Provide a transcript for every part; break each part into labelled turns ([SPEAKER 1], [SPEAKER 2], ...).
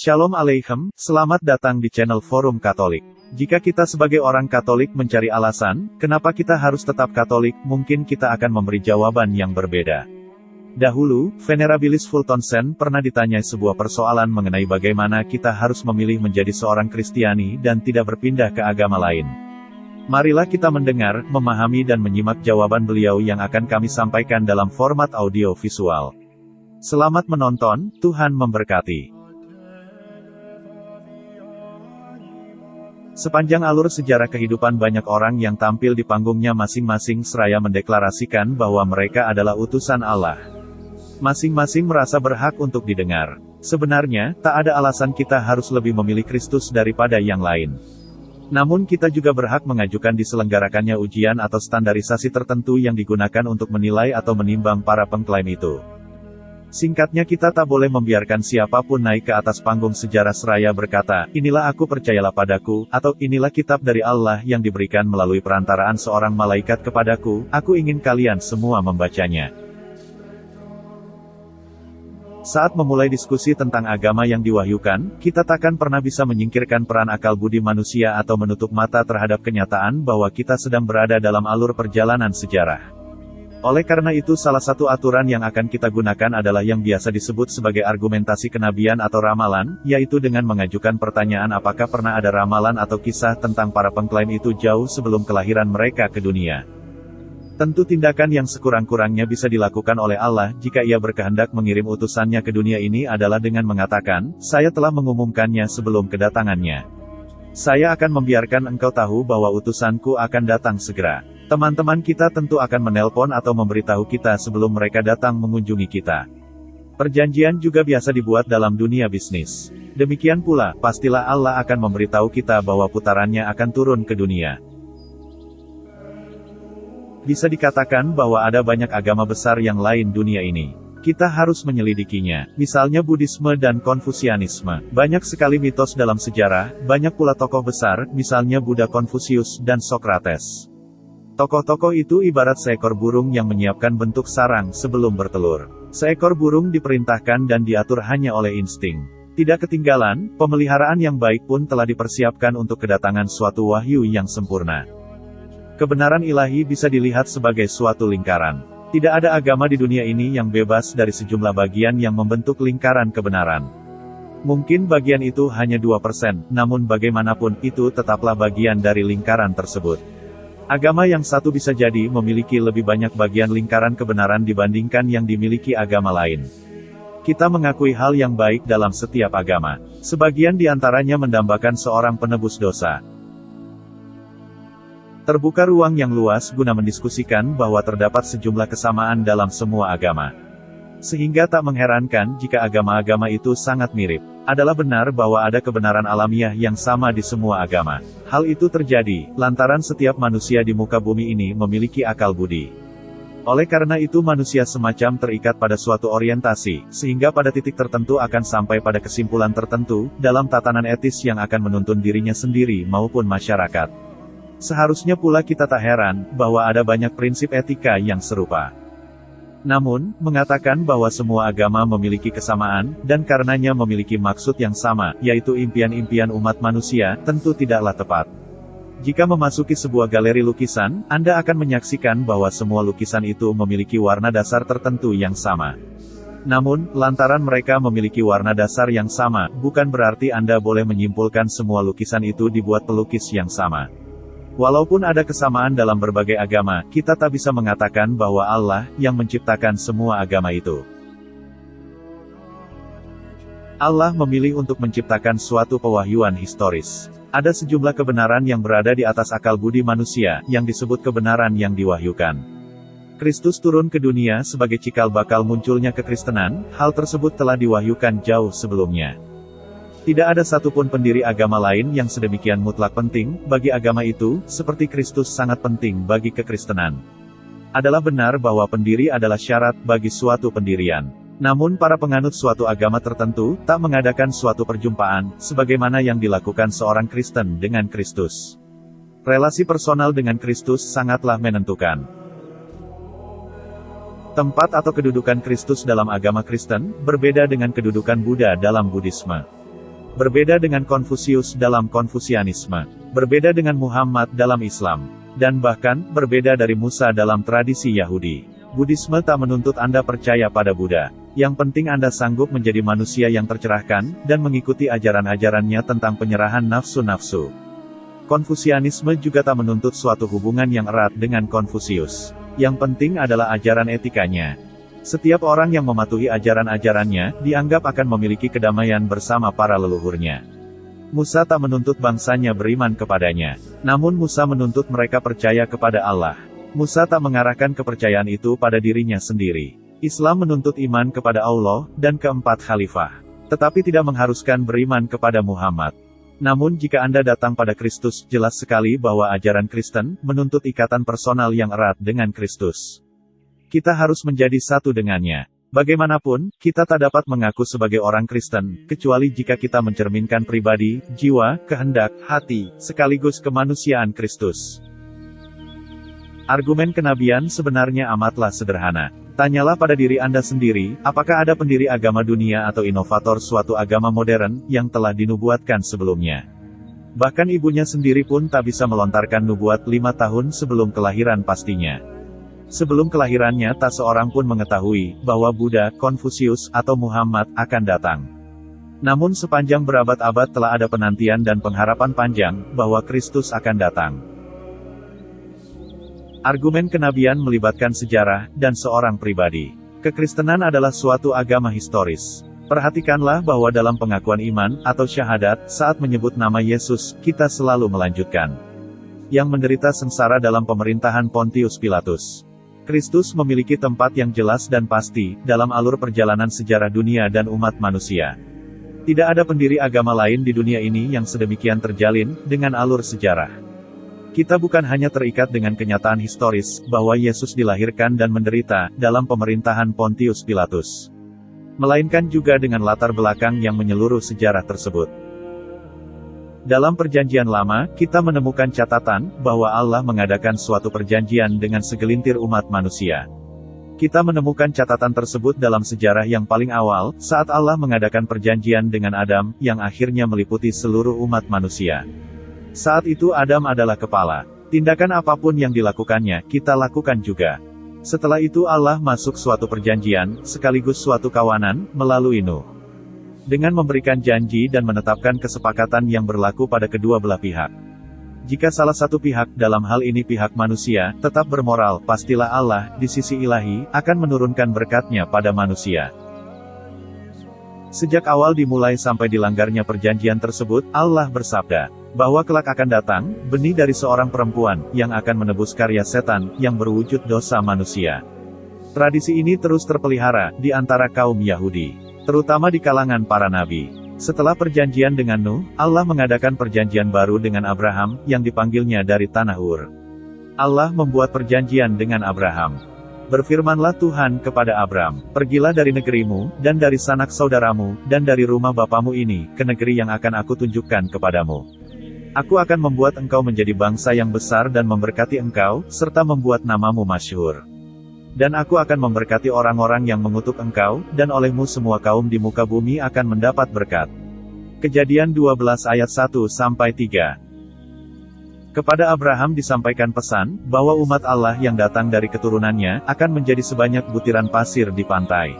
[SPEAKER 1] Shalom Aleichem, selamat datang di channel Forum Katolik. Jika kita sebagai orang Katolik mencari alasan, kenapa kita harus tetap Katolik, mungkin kita akan memberi jawaban yang berbeda. Dahulu, Venerabilis Fultonsen pernah ditanya sebuah persoalan mengenai bagaimana kita harus memilih menjadi seorang Kristiani dan tidak berpindah ke agama lain. Marilah kita mendengar, memahami dan menyimak jawaban beliau yang akan kami sampaikan dalam format audio visual. Selamat menonton, Tuhan memberkati. Sepanjang alur sejarah kehidupan banyak orang yang tampil di panggungnya masing-masing seraya mendeklarasikan bahwa mereka adalah utusan Allah. Masing-masing merasa berhak untuk didengar. Sebenarnya, tak ada alasan kita harus lebih memilih Kristus daripada yang lain. Namun kita juga berhak mengajukan diselenggarakannya ujian atau standarisasi tertentu yang digunakan untuk menilai atau menimbang para pengklaim itu. Singkatnya kita tak boleh membiarkan siapapun naik ke atas panggung sejarah seraya berkata, inilah aku percayalah padaku, atau inilah kitab dari Allah yang diberikan melalui perantaraan seorang malaikat kepadaku, aku ingin kalian semua membacanya. Saat memulai diskusi tentang agama yang diwahyukan, kita takkan pernah bisa menyingkirkan peran akal budi manusia atau menutup mata terhadap kenyataan bahwa kita sedang berada dalam alur perjalanan sejarah. Oleh karena itu salah satu aturan yang akan kita gunakan adalah yang biasa disebut sebagai argumentasi kenabian atau ramalan, yaitu dengan mengajukan pertanyaan apakah pernah ada ramalan atau kisah tentang para pengklaim itu jauh sebelum kelahiran mereka ke dunia. Tentu tindakan yang sekurang-kurangnya bisa dilakukan oleh Allah jika Ia berkehendak mengirim utusannya ke dunia ini adalah dengan mengatakan, saya telah mengumumkannya sebelum kedatangannya. Saya akan membiarkan engkau tahu bahwa utusanku akan datang segera. Teman-teman kita tentu akan menelpon atau memberitahu kita sebelum mereka datang mengunjungi kita. Perjanjian juga biasa dibuat dalam dunia bisnis. Demikian pula, pastilah Allah akan memberitahu kita bahwa putarannya akan turun ke dunia. Bisa dikatakan bahwa ada banyak agama besar yang lain dunia ini. Kita harus menyelidikinya, misalnya Buddhisme dan Konfusianisme. Banyak sekali mitos dalam sejarah, banyak pula tokoh besar, misalnya Buddha, Konfusius, dan Socrates. Tokoh-tokoh itu ibarat seekor burung yang menyiapkan bentuk sarang sebelum bertelur. Seekor burung diperintahkan dan diatur hanya oleh insting. Tidak ketinggalan, pemeliharaan yang baik pun telah dipersiapkan untuk kedatangan suatu wahyu yang sempurna. Kebenaran ilahi bisa dilihat sebagai suatu lingkaran. Tidak ada agama di dunia ini yang bebas dari sejumlah bagian yang membentuk lingkaran kebenaran. Mungkin bagian itu hanya 2%, namun bagaimanapun, itu tetaplah bagian dari lingkaran tersebut. Agama yang satu bisa jadi memiliki lebih banyak bagian lingkaran kebenaran dibandingkan yang dimiliki agama lain. Kita mengakui hal yang baik dalam setiap agama. Sebagian di antaranya mendambakan seorang penebus dosa. Terbuka ruang yang luas guna mendiskusikan bahwa terdapat sejumlah kesamaan dalam semua agama. Sehingga tak mengherankan jika agama-agama itu sangat mirip. Adalah benar bahwa ada kebenaran alamiah yang sama di semua agama. Hal itu terjadi, lantaran setiap manusia di muka bumi ini memiliki akal budi. Oleh karena itu manusia semacam terikat pada suatu orientasi, sehingga pada titik tertentu akan sampai pada kesimpulan tertentu, dalam tatanan etis yang akan menuntun dirinya sendiri maupun masyarakat. Seharusnya pula kita tak heran, bahwa ada banyak prinsip etika yang serupa. Namun, mengatakan bahwa semua agama memiliki kesamaan, dan karenanya memiliki maksud yang sama, yaitu impian-impian umat manusia, tentu tidaklah tepat. Jika memasuki sebuah galeri lukisan, Anda akan menyaksikan bahwa semua lukisan itu memiliki warna dasar tertentu yang sama. Namun, lantaran mereka memiliki warna dasar yang sama, bukan berarti Anda boleh menyimpulkan semua lukisan itu dibuat pelukis yang sama. Walaupun ada kesamaan dalam berbagai agama, kita tak bisa mengatakan bahwa Allah yang menciptakan semua agama itu. Allah memilih untuk menciptakan suatu pewahyuan historis. Ada sejumlah kebenaran yang berada di atas akal budi manusia, yang disebut kebenaran yang diwahyukan. Kristus turun ke dunia sebagai cikal bakal munculnya kekristenan, hal tersebut telah diwahyukan jauh sebelumnya. Tidak ada satupun pendiri agama lain yang sedemikian mutlak penting bagi agama itu, seperti Kristus sangat penting bagi kekristenan. Adalah benar bahwa pendiri adalah syarat bagi suatu pendirian. Namun para penganut suatu agama tertentu, tak mengadakan suatu perjumpaan, sebagaimana yang dilakukan seorang Kristen dengan Kristus. Relasi personal dengan Kristus sangatlah menentukan. Tempat atau kedudukan Kristus dalam agama Kristen, berbeda dengan kedudukan Buddha dalam Buddhisme. Berbeda dengan Konfusius dalam Konfusianisme, berbeda dengan Muhammad dalam Islam, dan bahkan berbeda dari Musa dalam tradisi Yahudi. Buddhisme tak menuntut Anda percaya pada Buddha. Yang penting Anda sanggup menjadi manusia yang tercerahkan, dan mengikuti ajaran-ajarannya tentang penyerahan nafsu-nafsu. Konfusianisme juga tak menuntut suatu hubungan yang erat dengan Konfusius. Yang penting adalah ajaran etikanya. Setiap orang yang mematuhi ajaran-ajarannya, dianggap akan memiliki kedamaian bersama para leluhurnya. Musa tak menuntut bangsanya beriman kepadanya. Namun Musa menuntut mereka percaya kepada Allah. Musa tak mengarahkan kepercayaan itu pada dirinya sendiri. Islam menuntut iman kepada Allah, dan keempat khalifah. Tetapi tidak mengharuskan beriman kepada Muhammad. Namun jika Anda datang pada Kristus, jelas sekali bahwa ajaran Kristen menuntut ikatan personal yang erat dengan Kristus. Kita harus menjadi satu dengannya. Bagaimanapun, kita tak dapat mengaku sebagai orang Kristen, kecuali jika kita mencerminkan pribadi, jiwa, kehendak, hati, sekaligus kemanusiaan Kristus. Argumen kenabian sebenarnya amatlah sederhana. Tanyalah pada diri Anda sendiri, apakah ada pendiri agama dunia atau inovator suatu agama modern, yang telah dinubuatkan sebelumnya. Bahkan ibunya sendiri pun tak bisa melontarkan nubuat 5 tahun sebelum kelahiran pastinya. Sebelum kelahirannya tak seorang pun mengetahui, bahwa Buddha, Konfusius, atau Muhammad, akan datang. Namun sepanjang berabad-abad telah ada penantian dan pengharapan panjang, bahwa Kristus akan datang. Argumen kenabian melibatkan sejarah, dan seorang pribadi. Kekristenan adalah suatu agama historis. Perhatikanlah bahwa dalam pengakuan iman, atau syahadat, saat menyebut nama Yesus, kita selalu melanjutkan. Yang menderita sengsara dalam pemerintahan Pontius Pilatus. Kristus memiliki tempat yang jelas dan pasti, dalam alur perjalanan sejarah dunia dan umat manusia. Tidak ada pendiri agama lain di dunia ini yang sedemikian terjalin, dengan alur sejarah. Kita bukan hanya terikat dengan kenyataan historis, bahwa Yesus dilahirkan dan menderita, dalam pemerintahan Pontius Pilatus. Melainkan juga dengan latar belakang yang menyeluruh sejarah tersebut. Dalam Perjanjian Lama, kita menemukan catatan, bahwa Allah mengadakan suatu perjanjian dengan segelintir umat manusia. Kita menemukan catatan tersebut dalam sejarah yang paling awal, saat Allah mengadakan perjanjian dengan Adam, yang akhirnya meliputi seluruh umat manusia. Saat itu Adam adalah kepala. Tindakan apapun yang dilakukannya, kita lakukan juga. Setelah itu Allah masuk suatu perjanjian, sekaligus suatu kawanan, melalui Nuh. Dengan memberikan janji dan menetapkan kesepakatan yang berlaku pada kedua belah pihak. Jika salah satu pihak, dalam hal ini pihak manusia, tetap bermoral, pastilah Allah, di sisi ilahi, akan menurunkan berkatnya pada manusia. Sejak awal dimulai sampai dilanggarnya perjanjian tersebut, Allah bersabda, bahwa kelak akan datang, benih dari seorang perempuan, yang akan menebus karya setan, yang berwujud dosa manusia. Tradisi ini terus terpelihara, di antara kaum Yahudi. Terutama di kalangan para nabi. Setelah perjanjian dengan Nuh, Allah mengadakan perjanjian baru dengan Abraham, yang dipanggilnya dari tanah Ur. Allah membuat perjanjian dengan Abraham. Berfirmanlah Tuhan kepada Abram, pergilah dari negerimu, dan dari sanak saudaramu, dan dari rumah bapamu ini, ke negeri yang akan aku tunjukkan kepadamu. Aku akan membuat engkau menjadi bangsa yang besar dan memberkati engkau, serta membuat namamu masyhur. Dan aku akan memberkati orang-orang yang mengutuk engkau, dan olehmu semua kaum di muka bumi akan mendapat berkat. Kejadian 12 ayat 1-3. Kepada Abraham disampaikan pesan, bahwa umat Allah yang datang dari keturunannya, akan menjadi sebanyak butiran pasir di pantai.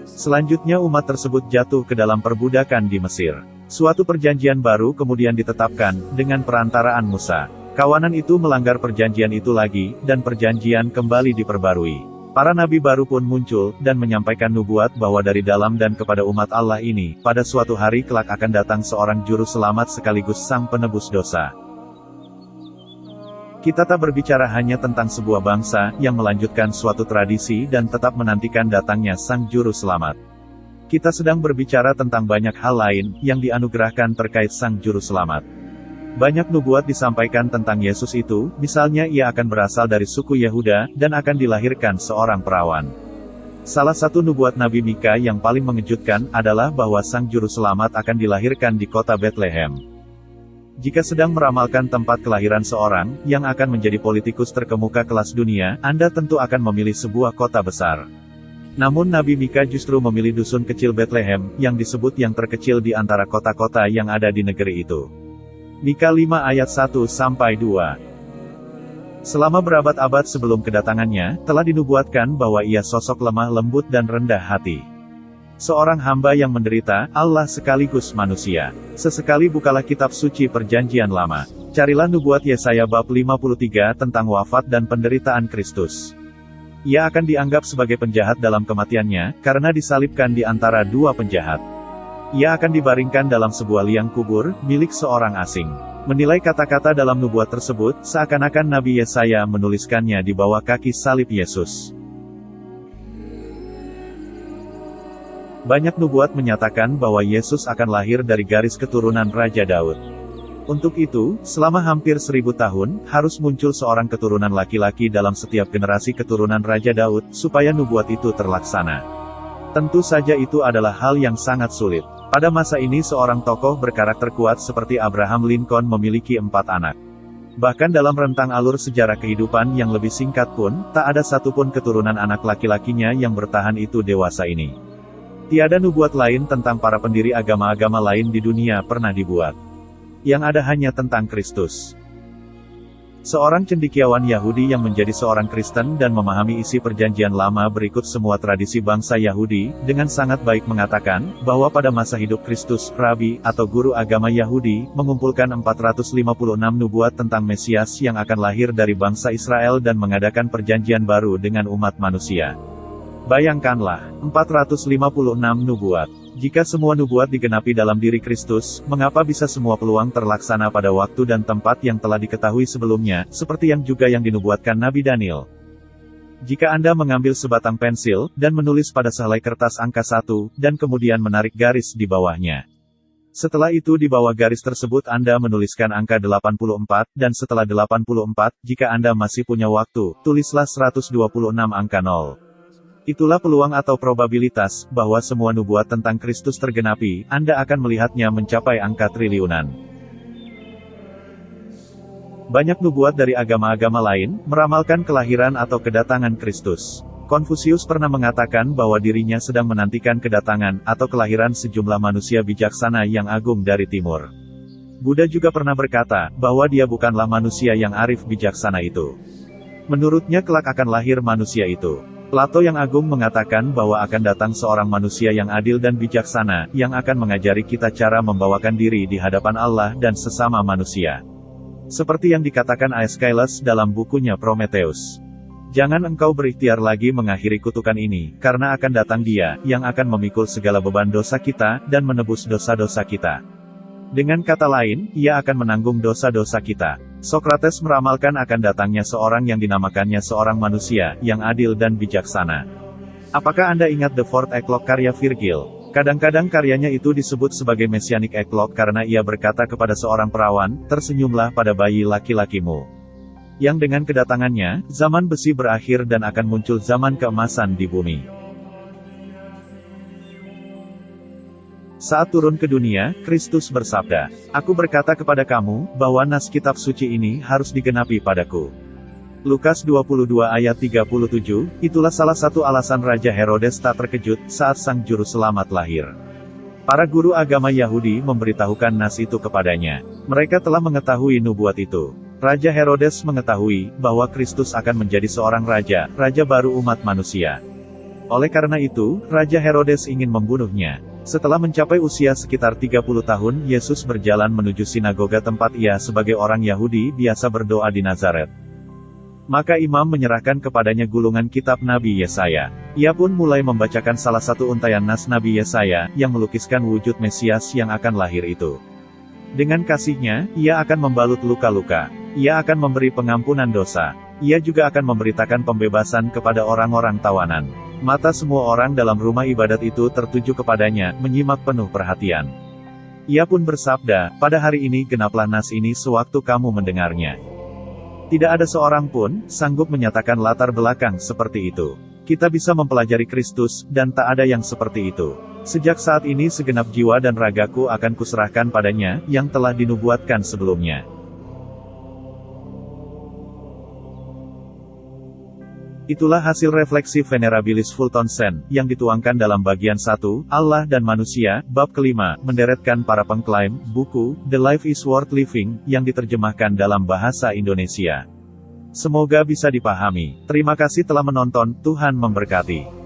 [SPEAKER 1] Selanjutnya umat tersebut jatuh ke dalam perbudakan di Mesir. Suatu perjanjian baru kemudian ditetapkan, dengan perantaraan Musa. Kawanan itu melanggar perjanjian itu lagi, dan perjanjian kembali diperbarui. Para nabi baru pun muncul, dan menyampaikan nubuat bahwa dari dalam dan kepada umat Allah ini, pada suatu hari kelak akan datang seorang juru selamat sekaligus sang penebus dosa. Kita tak berbicara hanya tentang sebuah bangsa, yang melanjutkan suatu tradisi dan tetap menantikan datangnya sang juru selamat. Kita sedang berbicara tentang banyak hal lain, yang dianugerahkan terkait sang juru selamat. Banyak nubuat disampaikan tentang Yesus itu, misalnya ia akan berasal dari suku Yehuda, dan akan dilahirkan seorang perawan. Salah satu nubuat Nabi Mika yang paling mengejutkan, adalah bahwa sang juru selamat akan dilahirkan di kota Bethlehem. Jika sedang meramalkan tempat kelahiran seorang, yang akan menjadi politikus terkemuka kelas dunia, Anda tentu akan memilih sebuah kota besar. Namun Nabi Mika justru memilih dusun kecil Bethlehem, yang disebut yang terkecil di antara kota-kota yang ada di negeri itu. Mika 5 ayat 1-2. Selama berabad-abad sebelum kedatangannya, telah dinubuatkan bahwa ia sosok lemah lembut dan rendah hati. Seorang hamba yang menderita, Allah sekaligus manusia. Sesekali bukalah kitab suci Perjanjian Lama. Carilah nubuat Yesaya bab 53 tentang wafat dan penderitaan Kristus. Ia akan dianggap sebagai penjahat dalam kematiannya, karena disalibkan di antara dua penjahat. Ia akan dibaringkan dalam sebuah liang kubur, milik seorang asing. Menilai kata-kata dalam nubuat tersebut, seakan-akan Nabi Yesaya menuliskannya di bawah kaki salib Yesus. Banyak nubuat menyatakan bahwa Yesus akan lahir dari garis keturunan Raja Daud. Untuk itu, selama hampir 1000 tahun, harus muncul seorang keturunan laki-laki dalam setiap generasi keturunan Raja Daud, supaya nubuat itu terlaksana. Tentu saja itu adalah hal yang sangat sulit. Pada masa ini seorang tokoh berkarakter kuat seperti Abraham Lincoln memiliki 4 anak. Bahkan dalam rentang alur sejarah kehidupan yang lebih singkat pun, tak ada satupun keturunan anak laki-lakinya yang bertahan itu dewasa ini. Tiada nubuat lain tentang para pendiri agama-agama lain di dunia pernah dibuat. Yang ada hanya tentang Kristus. Seorang cendekiawan Yahudi yang menjadi seorang Kristen dan memahami isi Perjanjian Lama berikut semua tradisi bangsa Yahudi, dengan sangat baik mengatakan, bahwa pada masa hidup Kristus, Rabi, atau guru agama Yahudi, mengumpulkan 456 nubuat tentang Mesias yang akan lahir dari bangsa Israel dan mengadakan perjanjian baru dengan umat manusia. Bayangkanlah, 456 nubuat. Jika semua nubuat digenapi dalam diri Kristus, mengapa bisa semua peluang terlaksana pada waktu dan tempat yang telah diketahui sebelumnya, seperti yang juga yang dinubuatkan Nabi Daniel? Jika Anda mengambil sebatang pensil, dan menulis pada sehelai kertas angka 1, dan kemudian menarik garis di bawahnya. Setelah itu di bawah garis tersebut Anda menuliskan angka 84, dan setelah 84, jika Anda masih punya waktu, tulislah 126 angka 0. Itulah peluang atau probabilitas, bahwa semua nubuat tentang Kristus tergenapi, Anda akan melihatnya mencapai angka triliunan. Banyak nubuat dari agama-agama lain, meramalkan kelahiran atau kedatangan Kristus. Konfusius pernah mengatakan bahwa dirinya sedang menantikan kedatangan, atau kelahiran sejumlah manusia bijaksana yang agung dari timur. Buddha juga pernah berkata, bahwa dia bukanlah manusia yang arif bijaksana itu. Menurutnya kelak akan lahir manusia itu. Plato yang agung mengatakan bahwa akan datang seorang manusia yang adil dan bijaksana, yang akan mengajari kita cara membawakan diri di hadapan Allah dan sesama manusia. Seperti yang dikatakan Aeschylus dalam bukunya Prometheus. Jangan engkau berikhtiar lagi mengakhiri kutukan ini, karena akan datang Dia, yang akan memikul segala beban dosa kita, dan menebus dosa-dosa kita. Dengan kata lain, Ia akan menanggung dosa-dosa kita. Sokrates meramalkan akan datangnya seorang yang dinamakannya seorang manusia, yang adil dan bijaksana. Apakah Anda ingat The Fourth Eclogue karya Virgil? Kadang-kadang karyanya itu disebut sebagai Messianic Eclogue karena ia berkata kepada seorang perawan, tersenyumlah pada bayi laki-lakimu. Yang dengan kedatangannya, zaman besi berakhir dan akan muncul zaman keemasan di bumi. Saat turun ke dunia, Kristus bersabda, "Aku berkata kepada kamu, bahwa nas kitab suci ini harus digenapi padaku." Lukas 22 ayat 37, itulah salah satu alasan Raja Herodes tak terkejut, saat sang juru selamat lahir. Para guru agama Yahudi memberitahukan nas itu kepadanya. Mereka telah mengetahui nubuat itu. Raja Herodes mengetahui, bahwa Kristus akan menjadi seorang raja baru umat manusia. Oleh karena itu, Raja Herodes ingin membunuhnya. Setelah mencapai usia sekitar 30 tahun, Yesus berjalan menuju sinagoga tempat ia sebagai orang Yahudi biasa berdoa di Nazaret. Maka imam menyerahkan kepadanya gulungan kitab Nabi Yesaya. Ia pun mulai membacakan salah satu untaian nas Nabi Yesaya, yang melukiskan wujud Mesias yang akan lahir itu. Dengan kasihnya, ia akan membalut luka-luka. Ia akan memberi pengampunan dosa. Ia juga akan memberitakan pembebasan kepada orang-orang tawanan. Mata semua orang dalam rumah ibadat itu tertuju kepadanya, menyimak penuh perhatian. Ia pun bersabda, pada hari ini genaplah nas ini sewaktu kamu mendengarnya. Tidak ada seorang pun, sanggup menyatakan latar belakang seperti itu. Kita bisa mempelajari Kristus, dan tak ada yang seperti itu. Sejak saat ini segenap jiwa dan ragaku akan kuserahkan padanya, yang telah dinubuatkan sebelumnya. Itulah hasil refleksi Venerabilis Fulton Sheen, yang dituangkan dalam bagian 1, Allah dan Manusia, bab kelima, menderetkan para pengklaim, buku, The Life is Worth Living, yang diterjemahkan dalam bahasa Indonesia. Semoga bisa dipahami. Terima kasih telah menonton, Tuhan memberkati.